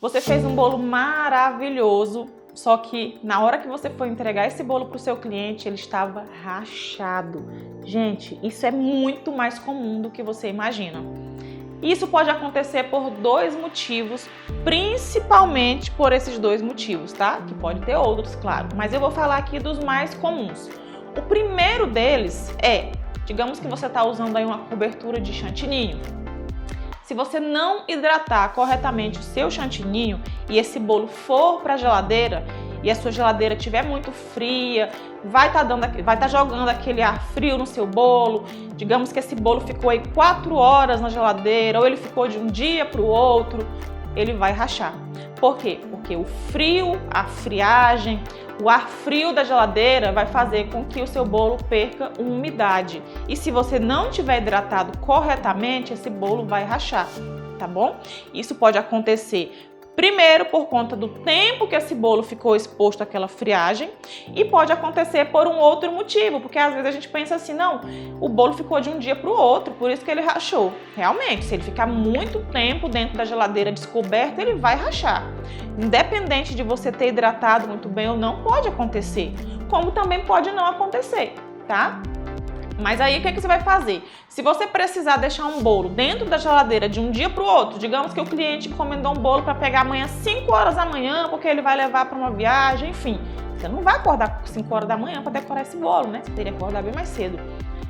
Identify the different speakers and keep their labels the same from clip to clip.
Speaker 1: Você fez um bolo maravilhoso, só que na hora que você foi entregar esse bolo para o seu cliente, ele estava rachado. Gente, isso é muito mais comum do que você imagina. Isso pode acontecer por dois motivos, principalmente por esses dois motivos, tá? Que pode ter outros, claro, mas eu vou falar aqui dos mais comuns. O primeiro deles é, digamos que você está usando aí uma cobertura de chantininho. Se você não hidratar corretamente o seu chantininho e esse bolo for para a geladeira e a sua geladeira estiver muito fria, vai estar jogando aquele ar frio no seu bolo. Digamos que esse bolo ficou aí 4 horas na geladeira ou ele ficou de um dia para o outro, ele vai rachar. Por quê? Porque o frio, a friagem, o ar frio da geladeira vai fazer com que o seu bolo perca umidade. E se você não tiver hidratado corretamente, esse bolo vai rachar, tá bom? Isso pode acontecer primeiro por conta do tempo que esse bolo ficou exposto àquela friagem e pode acontecer por um outro motivo, porque às vezes a gente pensa assim, não, o bolo ficou de um dia para o outro, por isso que ele rachou. Realmente, se ele ficar muito tempo dentro da geladeira descoberta, ele vai rachar. Independente de você ter hidratado muito bem ou não, pode acontecer, como também pode não acontecer, tá? Mas aí o que você vai fazer? Se você precisar deixar um bolo dentro da geladeira de um dia para o outro, digamos que o cliente encomendou um bolo para pegar amanhã 5 horas da manhã, porque ele vai levar para uma viagem, enfim. Você não vai acordar 5 horas da manhã para decorar esse bolo, né? Você teria que acordar bem mais cedo.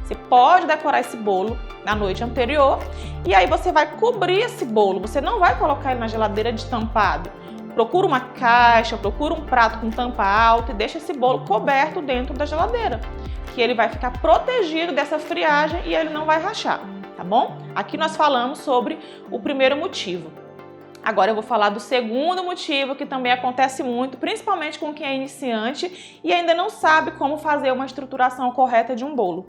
Speaker 1: Você pode decorar esse bolo na noite anterior e aí você vai cobrir esse bolo. Você não vai colocar ele na geladeira destampado. Procura uma caixa, procura um prato com tampa alta e deixa esse bolo coberto dentro da geladeira, que ele vai ficar protegido dessa friagem e ele não vai rachar, tá bom? Aqui nós falamos sobre o primeiro motivo. Agora eu vou falar do segundo motivo, que também acontece muito, principalmente com quem é iniciante e ainda não sabe como fazer uma estruturação correta de um bolo.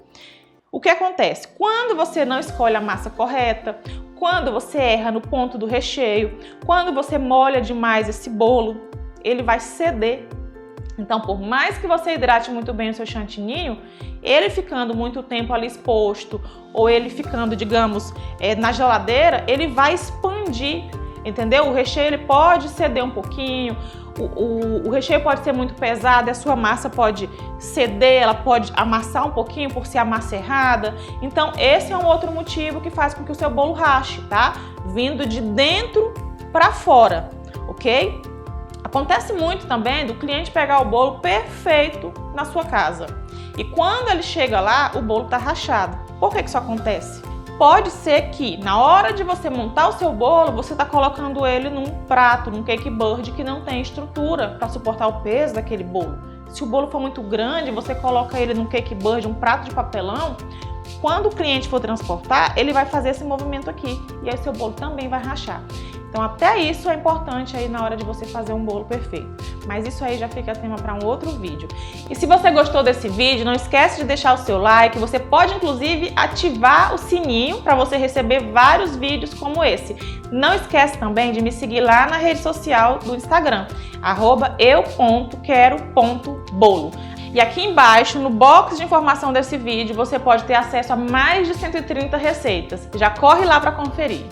Speaker 1: O que acontece? Quando você não escolhe a massa correta, quando você erra no ponto do recheio, quando você molha demais esse bolo, ele vai ceder. Então, por mais que você hidrate muito bem o seu chantininho, ele ficando muito tempo ali exposto ou ele ficando, digamos, na geladeira, ele vai expandir, entendeu? O recheio ele pode ceder um pouquinho, o recheio pode ser muito pesado, a sua massa pode ceder, ela pode amassar um pouquinho por ser a massa errada. Então, esse é um outro motivo que faz com que o seu bolo rache, tá? Vindo de dentro para fora, ok? Acontece muito também do cliente pegar o bolo perfeito na sua casa e quando ele chega lá, o bolo está rachado. Por que isso acontece? Pode ser que na hora de você montar o seu bolo, você está colocando ele num prato, num cake board que não tem estrutura para suportar o peso daquele bolo. Se o bolo for muito grande, você coloca ele num cake board, um prato de papelão, quando o cliente for transportar, ele vai fazer esse movimento aqui e aí seu bolo também vai rachar. Então até isso é importante aí na hora de você fazer um bolo perfeito. Mas isso aí já fica tema para um outro vídeo. E se você gostou desse vídeo, não esquece de deixar o seu like. Você pode inclusive ativar o sininho para você receber vários vídeos como esse. Não esquece também de me seguir lá na rede social do Instagram, @eu.quero.bolo. E aqui embaixo, no box de informação desse vídeo, você pode ter acesso a mais de 130 receitas. Já corre lá para conferir.